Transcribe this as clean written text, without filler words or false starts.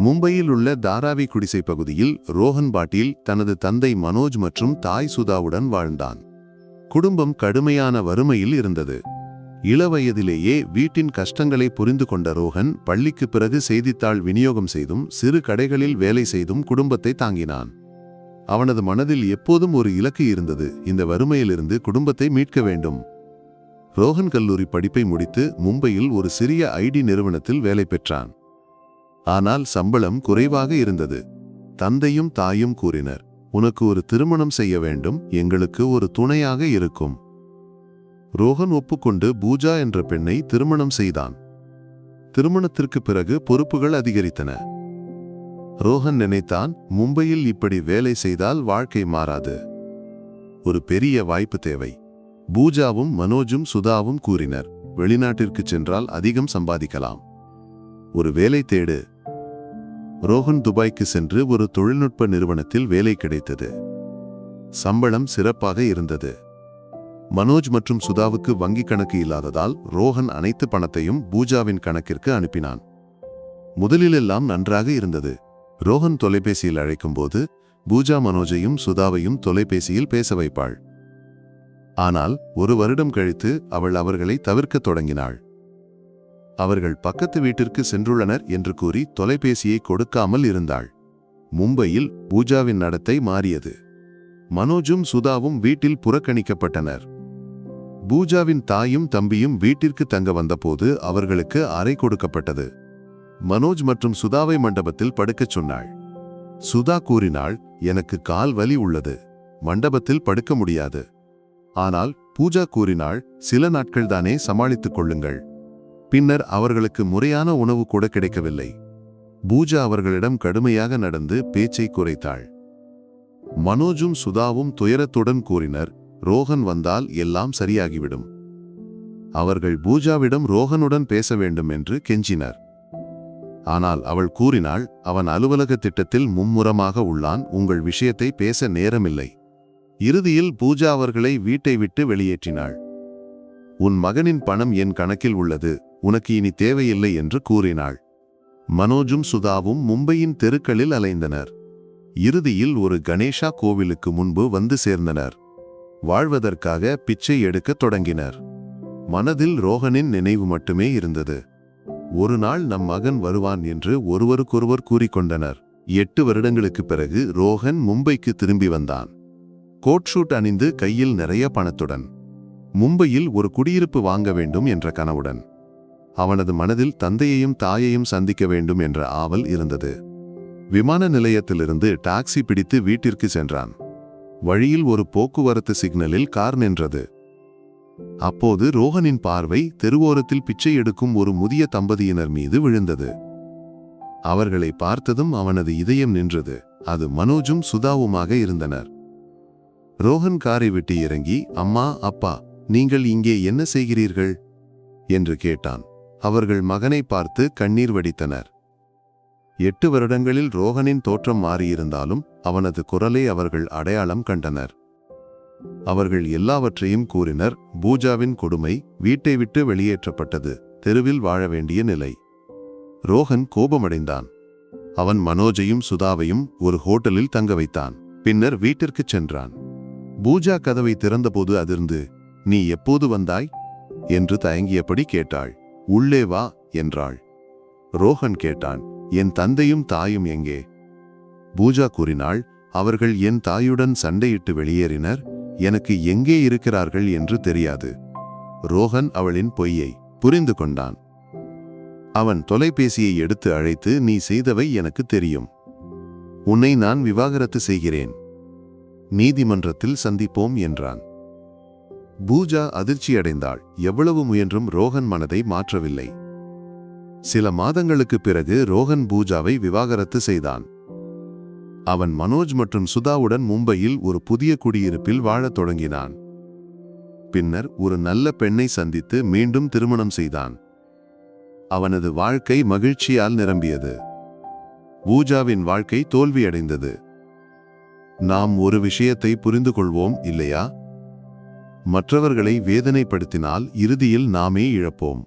மும்பையில் உள்ள தாராவி குடிசை பகுதியில் ரோஹன் பாட்டீல் தனது தந்தை மனோஜ் மற்றும் தாய் சுதாவுடன் வாழ்ந்தான். குடும்பம் கடுமையான வறுமையில் இருந்தது. இளவயதிலேயே வீட்டின் கஷ்டங்களை புரிந்து கொண்ட ரோஹன் பள்ளிக்கு பிறகு செய்தித்தாள் விநியோகம் செய்தும் சிறு கடைகளில் வேலை செய்தும் குடும்பத்தை தாங்கினான். அவனது மனதில் எப்போதும் ஒரு இலக்கு இருந்தது, இந்த வறுமையிலிருந்து குடும்பத்தை மீட்க வேண்டும். ரோஹன் கல்லூரி படிப்பை முடித்து மும்பையில் ஒரு சிறிய ஐடி நிறுவனத்தில் வேலை பெற்றான். ஆனால் சம்பளம் குறைவாக இருந்தது. தந்தையும் தாயும் கூறினர், உனக்கு ஒரு திருமணம் செய்ய வேண்டும், எங்களுக்கு ஒரு துணையாக இருக்கும். ரோஹன் ஒப்புக்கொண்டு பூஜா என்ற பெண்ணை திருமணம் செய்தான். திருமணத்திற்கு பிறகு பொறுப்புகள் அதிகரித்தன. ரோஹன் நினைத்தான், மும்பையில் இப்படி வேலை செய்தால் வாழ்க்கை மாறாது, ஒரு பெரிய வாய்ப்பு தேவை. பூஜாவும் மனோஜும் சுதாவும் கூறினர், வெளிநாட்டிற்கு சென்றால் அதிகம் சம்பாதிக்கலாம், ஒரு வேலை தேடு. ரோஹன் துபாய்க்கு சென்று ஒரு தொழில்நுட்ப நிறுவனத்தில் வேலை கிடைத்தது. சம்பளம் சிறப்பாக இருந்தது. மனோஜ் மற்றும் சுதாவுக்கு வங்கி கணக்கு இல்லாததால் ரோஹன் அனைத்து பணத்தையும் பூஜாவின் கணக்கிற்கு அனுப்பினான். முதலிலெல்லாம் நன்றாக இருந்தது. ரோஹன் தொலைபேசியில் அழைக்கும்போது பூஜா மனோஜையும் சுதாவையும் தொலைபேசியில் பேச வைப்பாள். ஆனால் ஒரு வருடம் கழித்து அவள் அவர்களை தவிர்க்கத் தொடங்கினாள். அவர்கள் பக்கத்து வீட்டிற்கு சென்றுள்ளனர் என்று கூறி தொலைபேசியை கொடுக்காமல் இருந்தாள். மும்பையில் பூஜாவின் நடத்தை மாறியது. மனோஜும் சுதாவும் வீட்டில் புறக்கணிக்கப்பட்டனர். பூஜாவின் தாயும் தம்பியும் வீட்டிற்கு தங்க வந்தபோது அவர்களுக்கு அறை கொடுக்கப்பட்டது. மனோஜ் மற்றும் சுதாவை மண்டபத்தில் படுக்கச் சொன்னாள். சுதா கூறினாள், எனக்கு கால் வலி உள்ளது, மண்டபத்தில் படுக்க முடியாது. ஆனால் பூஜா கூறினாள், சில நாட்கள்தானே சமாளித்துக் கொள்ளுங்கள். பின்னர் அவர்களுக்கு முறையான உணவு கூட கிடைக்கவில்லை. பூஜா அவர்களிடம் கடுமையாக நடந்து பேச்சை குறைத்தாள். மனோஜும் சுதாவும் துயரத்துடன் கூறினர், ரோஹன் வந்தால் எல்லாம் சரியாகிவிடும். அவர்கள் பூஜாவிடம் ரோஹனுடன் பேச வேண்டும் என்று கெஞ்சினர். ஆனால் அவள் கூறினாள், அவன் அலுவலக திட்டத்தில் மும்முரமாக உள்ளான், உங்கள் விஷயத்தை பேச நேரமில்லை. இறுதியில் பூஜா அவர்களை வீட்டை விட்டு வெளியேற்றினாள். உன் மகனின் பணம் என் கணக்கில் உள்ளது, உனக்கு இனி தேவையில்லை என்று கூறினாள். மனோஜும் சுதாவும் மும்பையின் தெருக்களில் அலைந்தனர். இறுதியில் ஒரு கணேஷா கோவிலுக்கு முன்பு வந்து சேர்ந்தனர். வாழ்வதற்காக பிச்சை எடுக்கத் தொடங்கினர். மனதில் ரோஹனின் நினைவு மட்டுமே இருந்தது. ஒரு நாள் நம் மகன் வருவான் என்று ஒருவருக்கொருவர் கூறிக்கொண்டனர். 8 வருடங்களுக்கு பிறகு ரோஹன் மும்பைக்கு திரும்பி வந்தான். கோட் ஷூட் அணிந்து கையில் நிறைய பணத்துடன். மும்பையில் ஒரு குடியிருப்பு வாங்க வேண்டும் என்ற கனவுடன். அவனது மனதில் தந்தையையும் தாயையும் சந்திக்க வேண்டும் என்ற ஆவல் இருந்தது. விமான நிலையத்திலிருந்து டாக்ஸி பிடித்து வீட்டிற்கு சென்றான். வழியில் ஒரு போக்குவரத்து சிக்னலில் கார் நின்றது. அப்போது ரோஹனின் பார்வை தெருவோரத்தில் பிச்சை எடுக்கும் ஒரு முதிய தம்பதியினர் மீது விழுந்தது. அவர்களை பார்த்ததும் அவனது இதயம் நின்றது. அது மனோஜும் சுதாவுமாக இருந்தனர். ரோஹன் காரை விட்டு இறங்கி, அம்மா, அப்பா, நீங்கள் இங்கே என்ன செய்கிறீர்கள் என்று கேட்டான். அவர்கள் மகனை பார்த்து கண்ணீர் வடித்தனர். 8 வருடங்களில் ரோஹனின் தோற்றம் மாறியிருந்தாலும் அவனது குரலை அவர்கள் அடையாளம் கண்டனர். அவர்கள் எல்லாவற்றையும் கூறினர். பூஜாவின் கொடுமை, வீட்டை விட்டு வெளியேற்றப்பட்டது, தெருவில் வாழ வேண்டிய நிலை. ரோஹன் கோபமடைந்தான். அவன் மனோஜையும் சுதாவையும் ஒரு ஹோட்டலில் தங்க வைத்தான். பின்னர் வீட்டிற்கு சென்றான். பூஜா கதவை திறந்தபோது அதிர்ந்து, நீ எப்போது வந்தாய் என்று தயங்கியபடி கேட்டாள். உள்ளே வா என்றாள். ரோஹன் கேட்டான், என் தந்தையும் தாயும் எங்கே? பூஜா கூறினாள், அவர்கள் என் தாயுடன் சண்டையிட்டு வெளியேறினர், எனக்கு எங்கே இருக்கிறார்கள் என்று தெரியாது. ரோஹன் அவளின் பொய்யை புரிந்து கொண்டான். அவன் தொலைபேசியை எடுத்து அழைத்து, நீ செய்தவை எனக்கு தெரியும், உன்னை நான் விவாகரத்து செய்கிறேன், நீதிமன்றத்தில் சந்திப்போம் என்றான். பூஜா அதிர்ச்சியடைந்தாள். எவ்வளவு முயன்றும் ரோஹன் மனதை மாற்றவில்லை. சில மாதங்களுக்கு பிறகு ரோஹன் பூஜாவை விவாகரத்து செய்தான். அவன் மனோஜ் மற்றும் சுதாவுடன் மும்பையில் ஒரு புதிய குடியிருப்பில் வாழத் தொடங்கினான். பின்னர் ஒரு நல்ல பெண்ணை சந்தித்து மீண்டும் திருமணம் செய்தான். அவனது வாழ்க்கை மகிழ்ச்சியால் நிரம்பியது. பூஜாவின் வாழ்க்கை தோல்வியடைந்தது. நாம் ஒரு விஷயத்தை புரிந்து கொள்வோம் இல்லையா? மற்றவர்களை வேதனைப்படுத்தினால் இறுதியில் நாமே இழப்போம்.